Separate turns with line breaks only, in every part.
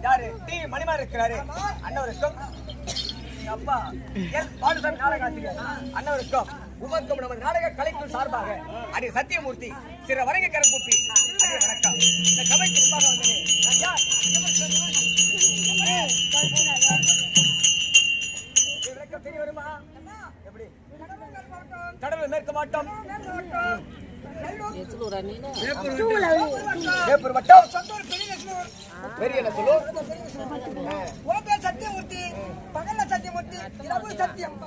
யாரு டி மணிமார் இருக்கிறாரு அண்ணவருக்கும் அப்பா என் பாலுசாமி நாடகாசிரியர் அண்ணவருக்கும் உமக்கும் நமது நாடக கலைக்குழு சார்பாக அடி சத்தியமூர்த்தி சிற வணங்க கரம் கூப்பி அடி வணக்கம். இந்த சபைக்கு முன்பாக வந்தேன் நான் யார் விளக்கம் தெரிய வருமா? எப்படி கடவுள் மேற்க மாட்டோம் பெரிய
சத்தியமூர்த்தி பகல்ல சத்தியமூர்த்தி இரவு சத்தியம்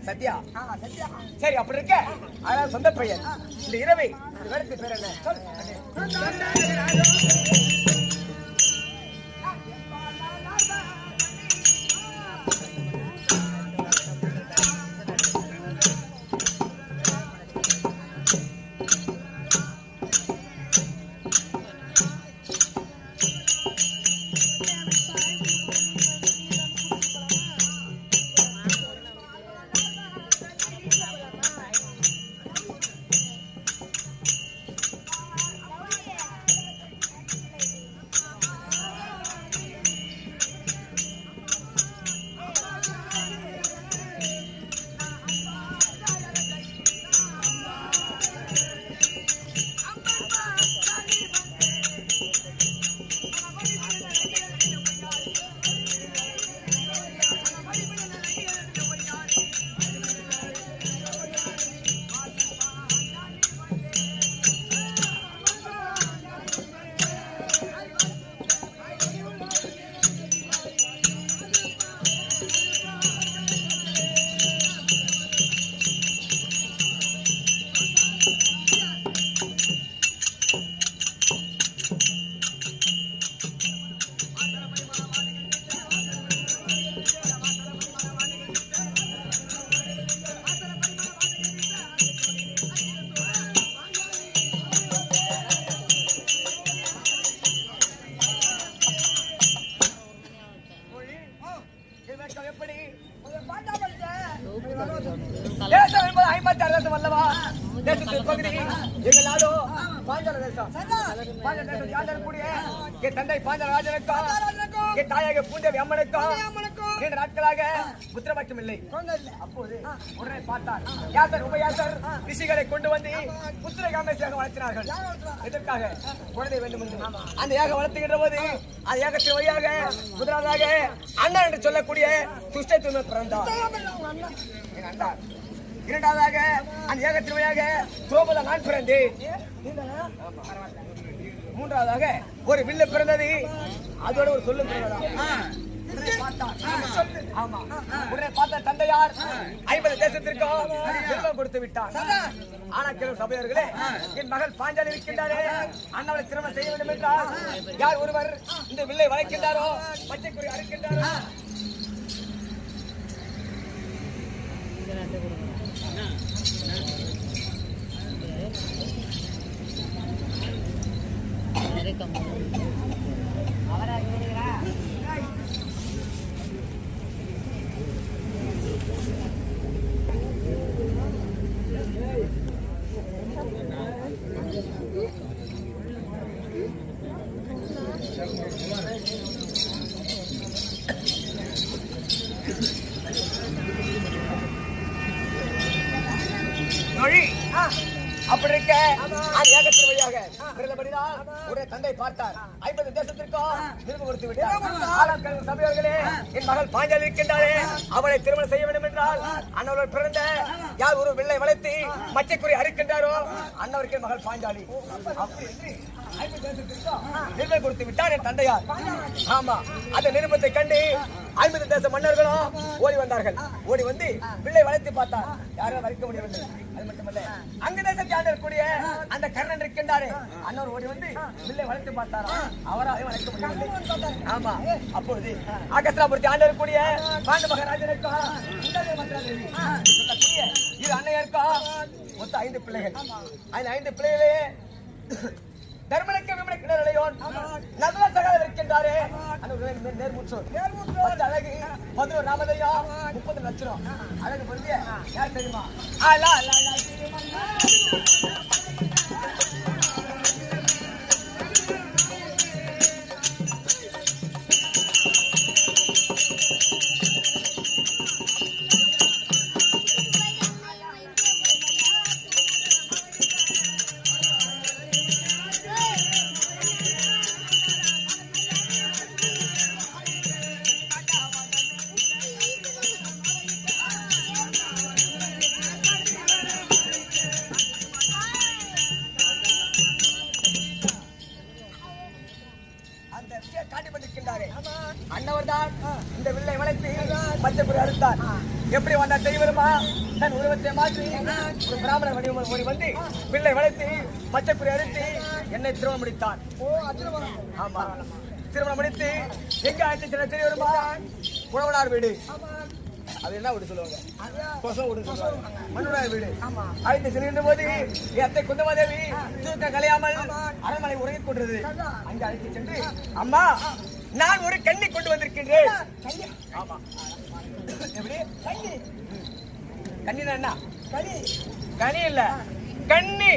சத்யா. சரி அப்படி இருக்க அதான் சொந்த பெயர். இந்த இரவை வேடத்து பேர் என்ன? தந்தை பாஞ்சராஜனுக்கும் தாயாக பூந்தேவி அம்மனுக்கும் 2 நாட்களாக புத்திரபாக்கியம் இல்லை. அப்போது உடனே பார்த்தார் யாசர் உபயாசர் ரிஷிகளை கொண்டு வந்து புத்திர காமேசியாக வளர்த்தினார்கள். எதற்காக? குழந்தை வேண்டும் என்று. அந்த யாக வளர்த்துகின்ற போது அந்த யாகத்தின் வழியாக முதலாவதாக அண்ணன் என்று சொல்லக்கூடிய துஷ்ட தூய்மை பிறந்தார். இரண்டாவதாக அந்த ஏகத்தின் வழியாக சோபல நான் பிறந்தேன். மூன்றாவதாக ஒரு வில்லு பிறந்தது. அதோட ஒரு சொல்லு பிறந்ததா? உடனே பார்த்த தந்தையார் 50 தேசத்திற்கும் செல்வம் கொடுத்து விட்டார். ஆனா கேளும் சபையர்களே, என் மகள் பாஞ்சாலி இருக்கின்றாரே, அண்ணாவை திருமணம் செய்ய வேண்டும் என்றால் யார் ஒருவர் இந்த வில்லை வளைக்கின்றாரோ, பச்சைக்குறி அறுக்கின்றாரோ, அப்படி இருக்க ஏகத்தின் வழியாக உடைய தந்தை பார்த்தார். 50 தேசத்திற்கும் திரும்ப கொடுத்து விட்டார். சபையோர்களே, என் மகள் பாஞ்சாலி இருக்கின்றாரே, அவளை திருமணம் செய்ய வேண்டும் என்றால் அண்ணவர்கள் பிறந்த யார் ஒரு வெள்ளை வளைத்து மச்சைக்குறி அறுக்கின்றாரோ அண்ணவருக்கு மகள் பாஞ்சாலி. அப்படி என்று 50 தேசத்திற்கும் நிர்ணயம் கொடுத்து விட்டார் என் தந்தையார். ஆமா, அந்த நிருபத்தை கண்டு 50 தேச மன்னர்களும் ஓடி வந்தார்கள். ஓடி வந்து பிள்ளை வளைத்து பார்த்தார். யாரும் வளைக்க முடியவில்லை. அது மட்டுமல்ல, அங்க தேசத்தை ஆண்டக்கூடிய அந்த கர்ணன் இருக்கின்றாரே, அண்ணவர் ஓடி வந்து பிள்ளை வளைத்து பார்த்தாரா, அவரால் வளைக்க முடியவில்லை. ஆமா, அப்பொழுது அகஸ்திராபுரத்தை ஆண்டக்கூடிய பாண்டு மகாராஜனுக்கா சொல்லக்கூடிய இது அன்னையருக்கா மொத்தம் 5 பிள்ளைகள். அந்த 5 பிள்ளைகளே தர்மனுக்கு விமன கிணறையோன் நல்ல சகாதம் இருக்கின்றாரே, நேர்முற்றோர் அழகு 11 ராமதையா 30 லட்சம் அழகு பொருந்திய யார் தெரியுமா? அண்ணவர் தான் இந்த வில்லை வளைத்து மச்சக்குறி அறுத்தார். எப்படி வந்தார் தெரியுமா? தன் உருவத்தை மாற்றி ஒரு பிராமணர் வடிவம் ஓடி வந்து வில்லை வளைத்து மச்சக்குறி அறுத்து என்னை திருமணம் முடித்தார். ஆமா, திருமணம் முடித்து எங்க ஆயிரத்தி தெரியுமா? குழவனார் வீடு. அது என்ன வீடு சொல்லுவாங்க? கொசம் வீடு சொல்லுவாங்க. மன்னுடார் வீடு. அழைத்து செல்கின்ற போது என் அத்தை குந்தமாதேவி தூக்க கலையாமல் அரண்மனை உறங்கிக் கொண்டது. அங்கு அழைத்து சென்று, அம்மா நான் ஒரு கண்ணி கொண்டு வந்திருக்கின்றேன். ஆமா, எப்படி கண்ணினா என்ன? கனி இல்ல, கண்ணி.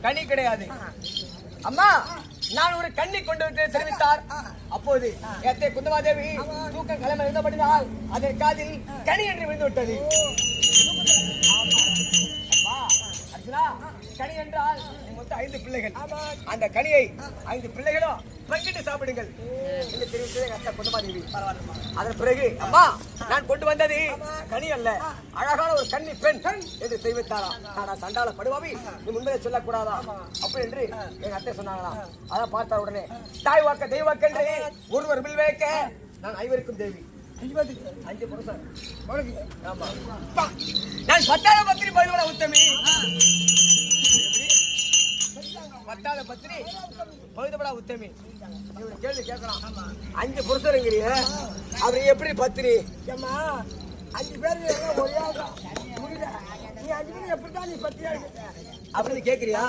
கனி கிடையாது. அம்மா நான் ஒரு கண்ணி கொண்டு வந்து தெரிவித்தார். அப்போது எத்தை குந்தமாதேவி தூக்கம் கிளம்ப இருந்தபடினால் அதன் காதில் கனி என்று விழுந்து விட்டது. அர்ஜுனா, கனி என்றால் மொத்தம் 5 பிள்ளைகள். அந்த கனியை 5 பிள்ளைகளும் பங்கிட்டு சாப்பிடுங்கள் என்று தெரிவித்தது எங்க அத்தை குந்தமாதேவி. அதன் பிறகு அம்மா நான் கொண்டு வந்தது கனி அல்ல, அழகான ஒரு கன்னி பெண் என்று தெரிவித்தாராம். நான் சண்டால படுவாவி, நீ முன்பே சொல்லக்கூடாதா அப்படி என்று எங்க அத்தை சொன்னாங்களாம். அதான் பார்த்தார் உடனே, தாய் வாக்க தெய்வாக்க என்று ஒருவர் வில் வைக்க நான் 5 தேவி. 5 புருஷன். ஆமா, நான் 10வது பத்திரி பயிர்வன உத்தமி. பத்தாவது பத்திரி பகுதிபடா உத்தமி. கேள்வி கேட்கலாம், 5 புருஷருங்கிறிய அப்படி எப்படி பத்திரி?
5 பேர் ஒரே முடியல, நீ 5 பேர் எப்படிதான் நீ பத்திரியா
அப்படின்னு கேட்கிறியா?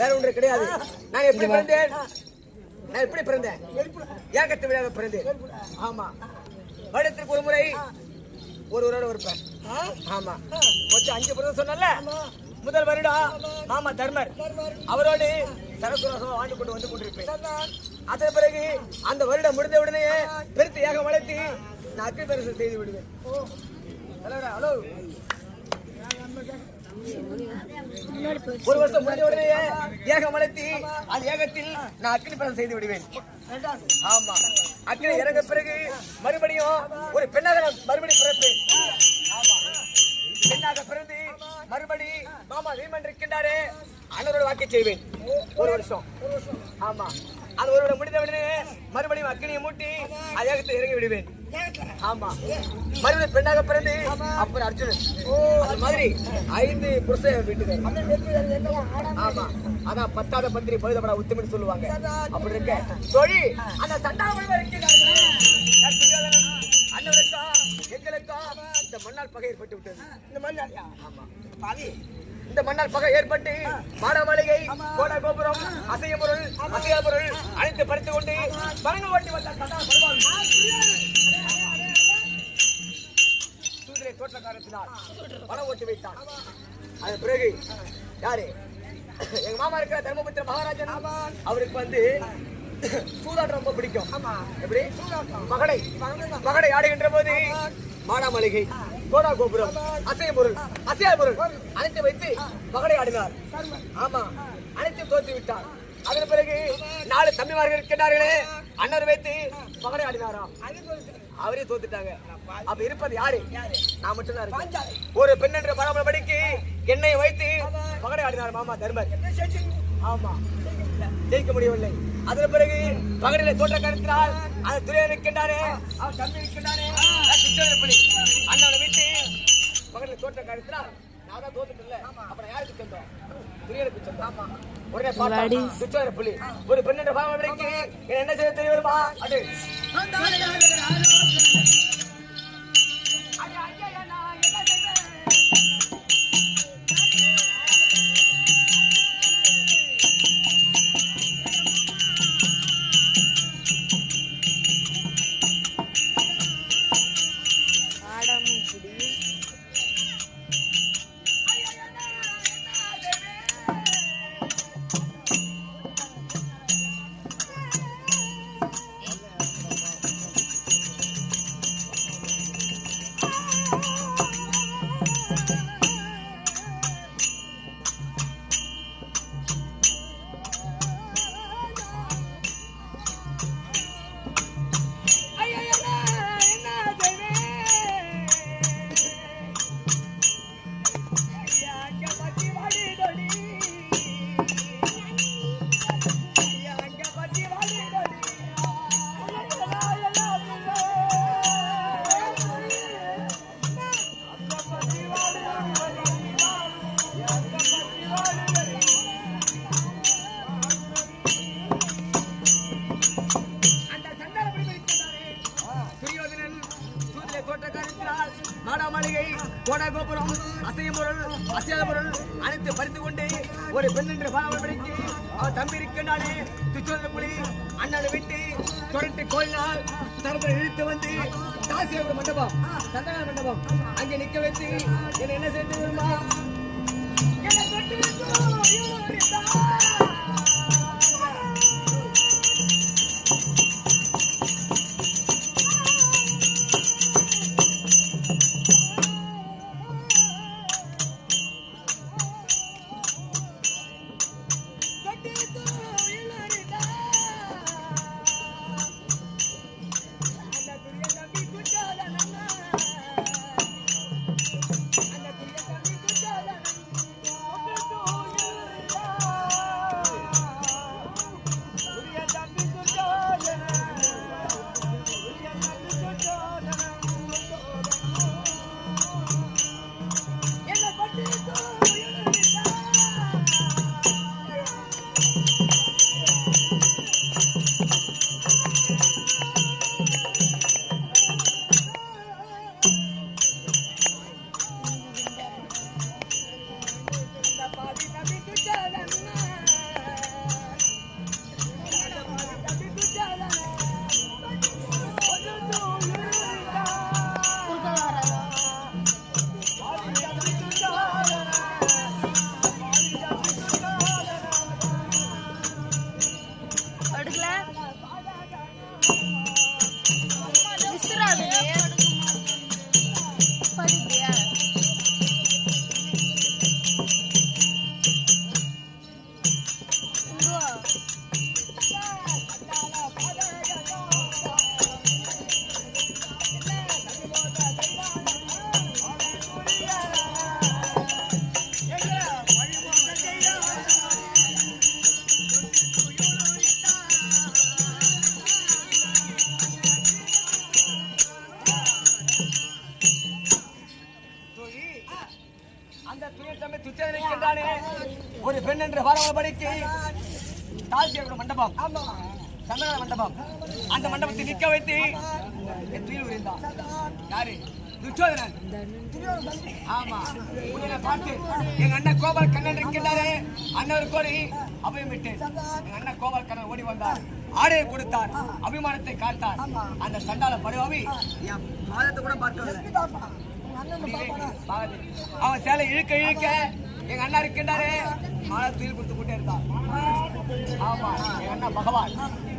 வேற ஒன்று கிடையாது. நான் எப்படி பிறந்தேன்? நான் எப்படி பிறந்தேன்? ஏகத்து விழாக பிறந்தேன். ஆமா, வருடத்திற்கு ஒரு முறை ஒருவரோட இருப்பேன். ஆமா, மொத்தம் 5 புருஷன் சொன்னல. முதல் வருடம் மாமா தர்மர் அவரோடு சரஸ்வரம் ஆண்டு கொண்டு வந்து கொண்டிருப்பேன். அதன் பிறகு அந்த வருடம் முடிந்த உடனே பெருத்து ஏகம் வளர்த்தி நான் அக்னி பிரவேசம் செய்து விடுவேன். ஹலோ, ஒரு வருஷம் முடிந்த உடனே ஏகம் வளர்த்தி அந்த ஏகத்தில் நான் அக்னி பிரவேசம் செய்து விடுவேன். ஆமா, அக்னி இறங்க பிறகு மறுபடியும் ஒரு பெண்ணாக மறுபடியும் பிறப்பேன். ஆமா, பெண்ணாக பிறந்து மறுபடி மாமா வீமன் இருக்கின்றாரே அண்ணனோட வாக்கை செய்வேன். ஒரு வருஷம். ஆமா, அது ஒரு வருடம் முடிந்த உடனே மறுபடியும் அக்னியை மூட்டி அயகத்தில் இறங்கி விடுவேன். ஆமா, மறுபடியும் பெண்ணாக பிறந்து அப்புறம் அர்ஜுனன். அது மாதிரி 5 புருஷ வீட்டுக்கு. ஆமா, அதான் 10வது பத்திரி பழுதப்படா உத்தமின்னு சொல்லுவாங்க. அப்படி இருக்க தொழி அந்த சண்டாமல் அண்ணனுக்கா எங்களுக்கா இந்த மண்ணால் பகை ஏற்பட்டு விட்டது.
இந்த மண்ணால்
இந்த மண்ணால் பகை ஏற்பட்டு மாட மாளிகை, கோட கோபுரம், அசைய பொருள், அசையா பொருள் அனைத்து பறித்துக் கொண்டு பரங்கு ஓட்டி வந்தார். சூதிரை தோற்றக்காரத்தினால் பணம் ஓட்டி வைத்தான். அதன் பிறகு யாரு எங்க மாமா இருக்கிற தர்மபுத்திர மகாராஜன், அவருக்கு வந்து சூதாட்டம் ரொம்ப பிடிக்கும். எப்படி மகடை ஆடுகின்ற போது மாடா மாளிகை, கோடா கோபுரம், அசைய பொருள், அசையா பொருள் அனைத்து வைத்து மகடை ஆடினார். ஆமா, அனைத்தும் தோற்று விட்டார். அதன் பிறகு 4 தம்பிமார்கள் இருக்கின்றார்களே, அண்ணர் வைத்து மகடை ஆடினாராம். அவரே தோத்துட்டாங்க. அப்ப இருப்பது யாரு? நான் மட்டும்தான் இருக்கேன். ஒரு பெண் என்ற பராமரி படிக்கு என்னை வைத்து மகடை ஆடினார் மாமா தர்மர். ஆமா, ஜெயிக்க முடியவில்லை. அதன் பிறகு பகடிலே தோற்ற கருத்தினால் அந்த துறையை இருக்கின்றாரே, அவர் தம்பி இருக்கின்றாரே அண்ணனை விட்டு பகடிலே தோற்ற கருத்தினால் நான் தான் தோத்துட்டு இல்ல. அப்புறம் யாருக்கு சொந்தம்? துரியனுக்கு சொந்தம். உடனே பார்த்தா சுச்சோர புலி ஒரு பெண் என்ற பராமரிக்கு என்ன செய்ய தெரிய வருமா? அது கோபுரம் அசையும் பொருள் அசையாத பொருள் அனைத்து பறித்து கொண்டு ஒரு பெண் என்று பாராமடிக்கு அவன் தம்பி இருக்கின்றானே துச்சோதன புலி அண்ணனை விட்டு தொடர்ந்து கோயினால் தரப்பை இழுத்து வந்து தாசியோட மண்டபம் சந்தன மண்டபம் அங்கே நிக்க வைத்து என்ன செய்து வருமா என்ன தொட்டு ஒரு பெண் என்று பாராமபடிக்கு தாசியோட மண்டபம் சந்தன மண்டபம் அந்த மண்டபத்தை நிக்க வைத்து தீல் உரிந்தான் யாரு துச்சோதனன் ஆமா உன்னை பார்த்து எங்க அண்ணன் கோபால் கண்ணன் இருக்கின்றாரே அண்ணன் கோரி அபயம் விட்டேன் எங்க அண்ணன் கோபால் கண்ணன் ஓடி வந்தார் ஆடையை கொடுத்தார் அபிமானத்தை காத்தார் அந்த சண்டால படுவாவி என் பாதத்தை கூட பார்க்க அவன் சேலை இழுக்க இழுக்க எங்க அண்ணா இருக்கின்றாரே மாலை தூயில் கொடுத்து போட்டே இருந்தான் ஆமா எங்க அண்ணா பகவான்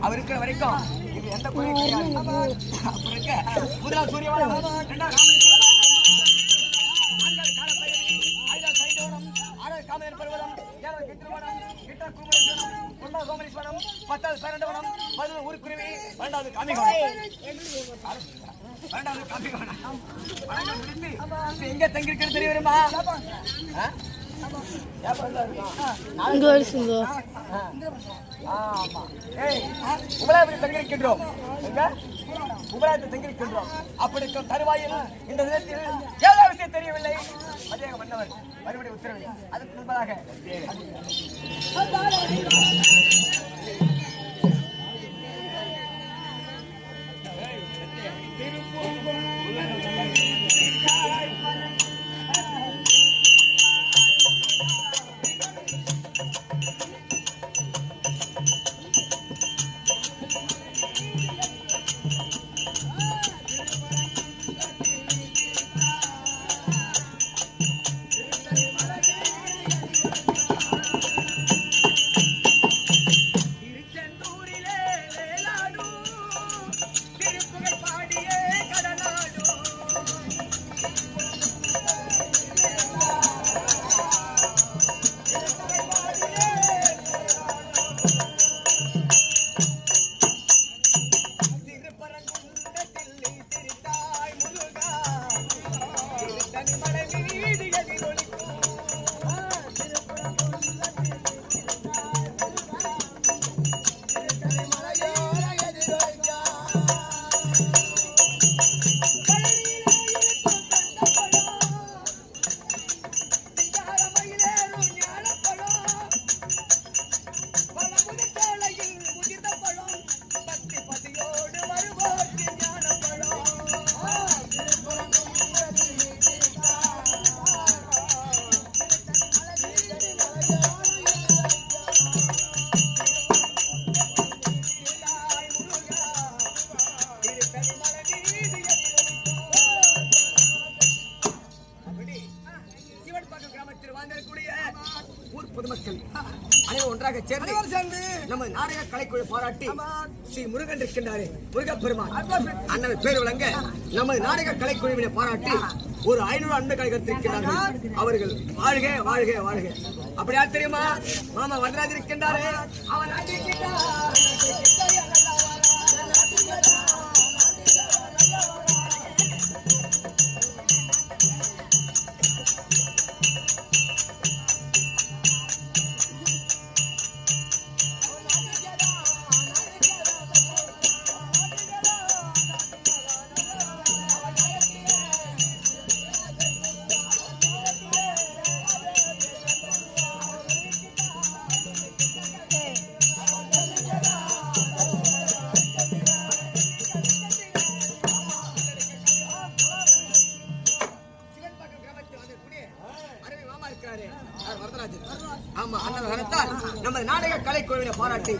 அவர் இருக்கிற வரைக்கும் இது எந்த கோயில் கிடையாது அப்படி இருக்க முதலாம் சூரியவானம் இரண்டாம் காமேஸ்வரம் ஆறாவது காமேஸ்வரம் பருவதம் ஏழாவது கித்திரவனம் எட்டாவது குமரேஸ்வரம் ஒன்றாவது கோமரேஸ்வரம் 10வது பேரண்டவனம் 11வது ஊர்க்குருவி 12வது காமிகவனம் எங்க தங்கிருக்கிறது தெரிய வருமா தங்கிருக்கின்றோம் தங்கிருக்கின்றோம் அப்படி தருவாயில் இந்த விதத்தில் ஏதோ விஷயம் தெரியவில்லை மதியாக மன்னவர் மறுபடியும் உத்தரவு அதுக்கு முன்பதாக அனைவரும் ஒன்றாக சேர்ந்து நம்ம நாடக கலைக்குழு பாராட்டி ஸ்ரீ முருகன் இருக்கின்றாரே முருகப்பெருமான் அண்ணன் பேர் விளங்க நமது நாடக கலைக்குழுவினை பாராட்டி ஒரு 500 அன்பு கலைஞர் அவர்கள் வாழ்க வாழ்க வாழ்க. அப்படியா தெரியுமா? மாமா வரராஜ் இருக்கின்றாரே அவன் நமது நாடக கலைக்குழுவினை பாராட்டி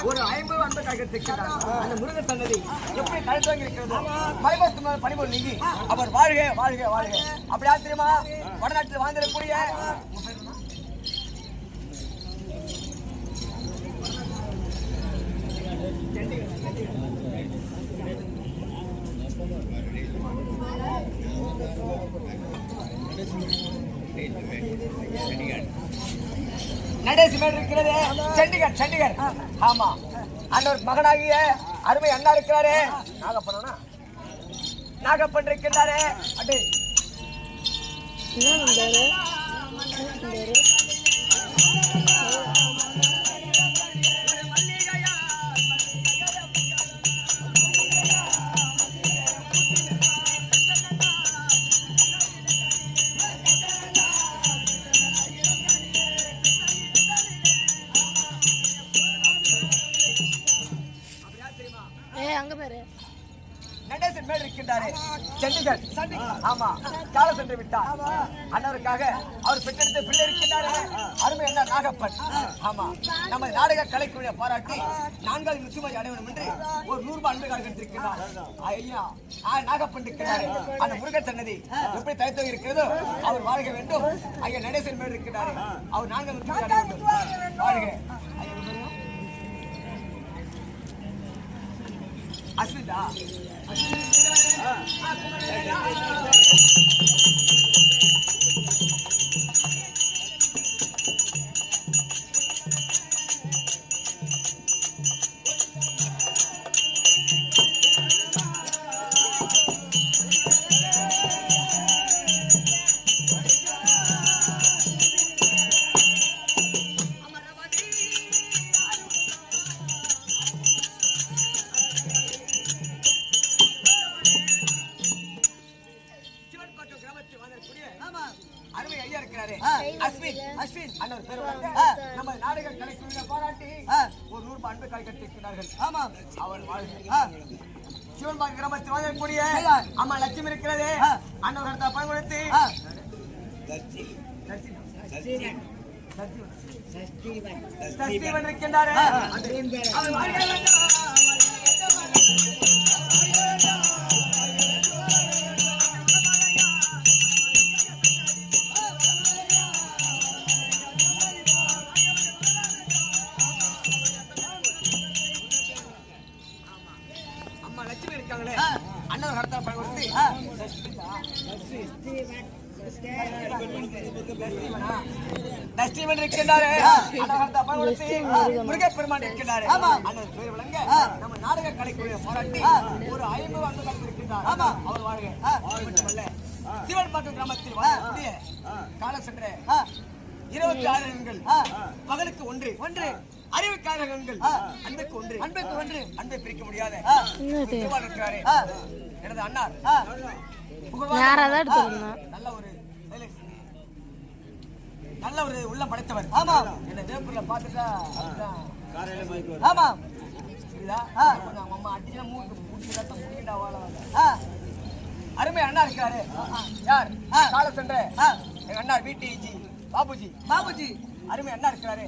ஒரு 50 அன்பு கலைஞர் அந்த முருகன் சன்னதி எப்படி கலைத்துவங்கி இருக்கிறது மலைபத்து பணிபொருள் நீங்கி அவர் வாழ்க வாழ்க வாழ்க. அப்படியா தெரியுமா? வடநாட்டில் வாழ்ந்திடக்கூடிய நடேசி மேடு இருக்கிறது சண்டிகர் சண்டிகர். ஆமா அந்த ஒரு மகனாகிய அருமை அண்ணா இருக்கிறாரு நாகப்பண்ணா நாகப்பன் இருக்கிறாரு. அடே நடேசன் மேல் இருக்கின்றாரே சண்டிகர். ஆமா கால சென்று விட்டார். அண்ணவருக்காக அவர் பெற்றெடுத்த பிள்ளை இருக்கின்றாரே அருமை அண்ணா நாகப்பன். ஆமா நம்ம நாடக கலைக்குழுவை பாராட்டி 4வது முத்துமாரி அடைவனம் என்று ஒரு 100 ரூபாய் அன்பு காலம் எடுத்திருக்கிறார். ஐயா நாகப்பன் இருக்கிறாரு அந்த முருகன் சன்னதி எப்படி தனித்தொகை இருக்கிறதோ அவர் வாழ்க வேண்டும். ஐயா நடேசன் மேல் இருக்கிறாரு அவர் 4வது முத்துமாரி அடைய வேண்டும் வாழ்க. அஸ்மிதா அருமை ஐயா இருக்கிறாரு அஸ்வின் அஸ்வின் அண்ணா பேர் நம்ம நாடக கலைக்குழுவினை பாராட்டி ஒரு 100 ரூபாய் அன்பு காய் கட்டியிருக்கிறார்கள். ஆமா அவர் சிவன்பாக்கம் கிராமத்தில் வாழக்கூடிய அம்மா லட்சுமி இருக்கிறது அண்ணன் கடத்த பணம் கொடுத்து சஷ்டிவன் இருக்கின்றாரு. லட்சுமி இருக்காங்களே அண்ணன் கடத்த பணம் கொடுத்து தஸ்தீவன் இருக்கின்றாரு முருகப்பெருமான் இருக்கின்றாரு அண்ணன் பேர் விளங்க நம்ம நாடக கலைக்குழுவை பாராட்டி ஒரு 50 அன்பு காலம் இருக்கின்றார். அவர் வாழ்க. மட்டுமல்ல சிவன்பாக்கம் கிராமத்தில் வாழக்கூடிய கால சென்ற 26 எண்கள் பகலுக்கு ஒன்று அறிவுக்காரர்கள் அன்புக்கு ஒன்று அன்பை பிரிக்க முடியாத இருக்கிறாரே எனது அண்ணார் நல்ல ஒரு உள்ள படைத்தவர். ஆமா என்ன வேப்பூர்ல பாத்துட்டா ஆமா அம்மா அடிச்சா மூக்கிட்டா வாழ அருமை அண்ணா இருக்காரு. யார் கால சென்ற எங்க அண்ணா வீட்டு பாபுஜி அருமை அண்ணா இருக்கிறாரு.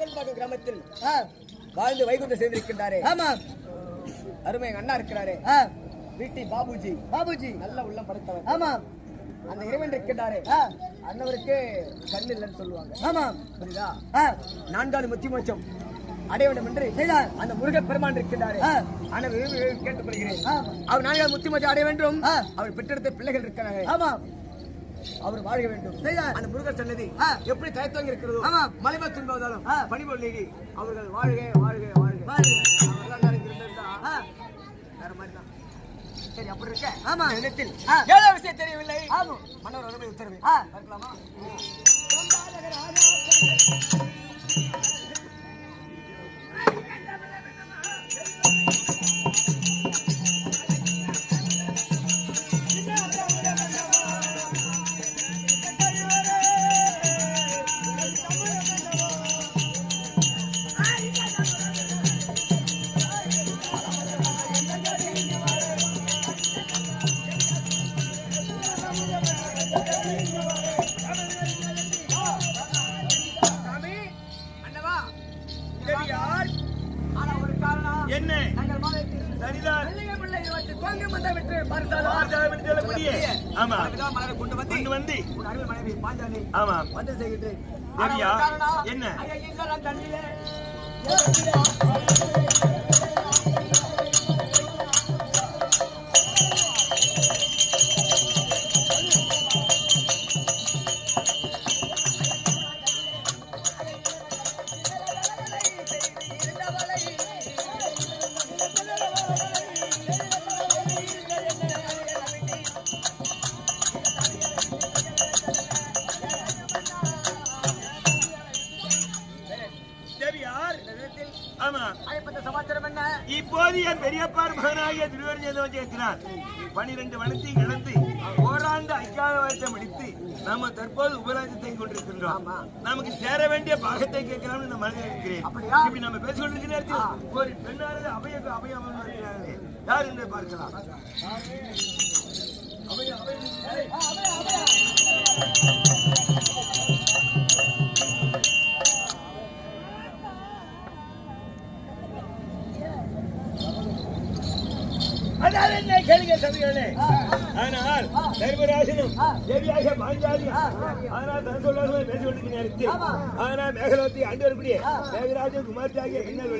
ஐயன்பாக்கம் கிராமத்தில் வாழ்ந்து வைகுண்டம் சேர்ந்திருக்கின்றாரே.
ஆமா.
அருமை அண்ணா இருக்கிறாரே. வீட்டி பாபுஜி. பாபுஜி நல்ல உள்ளம் படைத்தவர். ஆமா. அந்த இறைவன் இருக்கின்றாரே. அண்ணவருக்கு கண் இல்லைன்னு சொல்லுவாங்க. ஆமா. புரியுதா? 4 முத்தி மோட்சம் அடைய வேண்டும் என்று அந்த முருக பெருமான் இருக்கின்றாரே. ஆனால் கேட்டுக்கொள்கிறேன். அவர் 4 முத்தி மோட்சம் அடைய வேண்டும். அவர் பெற்றெடுத்த பிள்ளைகள் இருக்கிறார்கள். ஆமா. அவர் வாழ்க வேண்டும். அந்த முருகர் சன்னதி எப்படி தயத்தவங்க இருக்கிறதோ மலைமா துன்பவதாலும் பணிபோல் நீதி அவர்கள் வாழ்க வாழ்க வாழ்க. வேற மாதிரி தான். சரி அப்படி இருக்க. ஆமா. இடத்தில் ஏதோ விஷயம் தெரியவில்லை. மன்னர் அருமை உத்தரவு பார்க்கலாமா?
இப்போது என் பெரியப்பார் மகனாகிய திருவரஞ்சேந்திரன் 12 வனத்தை இழந்து ஓராண்டு ஐக்காத வருஷம் முடித்து நாம தற்போது உபராஜத்தை கொண்டிருக்கின்றோம். நமக்கு சேர வேண்டிய பாகத்தை கேட்கலாம்னு நான் மனதில் இருக்கிறேன். இப்படி நம்ம பேசிக்கொண்டிருக்கிற நேரத்தில் ஒரு பெண்ணானது அபயம் யார் என்று பார்க்கலாம். கேளுங்க சபையோனே. ஆனால் தர்மராஜனும் தேவியாக பாஞ்சாலியும் ஆனால் தன் சொல்லாத பேசிக்கொண்டிருக்கிற நேரத்தில் ஆனால் மேகலோத்தி ஆண்டு வரக்கூடிய மேகராஜன் குமார்த்தியாகிய பின்னர்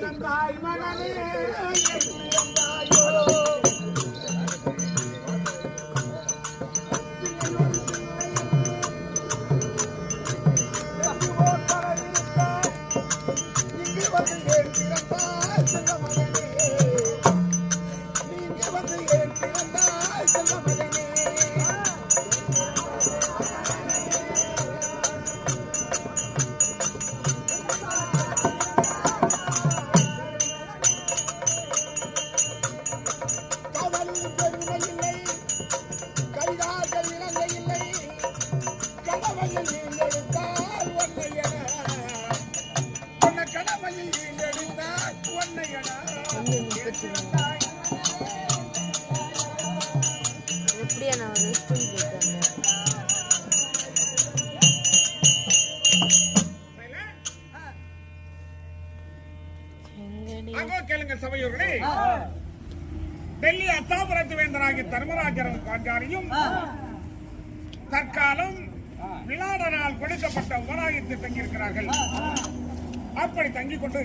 சபையோர்களே, டெல்லி அத்தாபுரத்து வேந்தராகிய தர்மராஜரும் பாஞ்சாலியும் தற்காலம் விளாட நாள் கொடுக்கப்பட்ட உபராயத்தில் தங்கியிருக்கிறார்கள். அப்படி தங்கிக் கொண்டு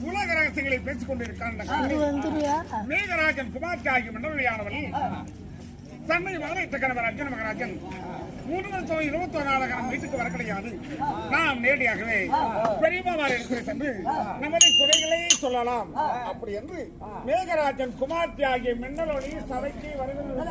உலக ரகசியங்களை பேசிக் கொண்டிருக்கிறார். மேகராஜன் குமார்த்தியாகி மன்னவழியானவள் தன்னை மகனைத்த கணவர் அர்ஜுன மகராஜன் 21 வீட்டுக்கு வர கிடையாது. நாம் நேரடியாகவே பெரியமாவார் இருக்கிற சென்று நமது குறைகளை சொல்லலாம். அப்படி என்று மேகராஜன் குமார்த்தி ஆகிய மின்னலொளி சபைக்கு வருகிறது.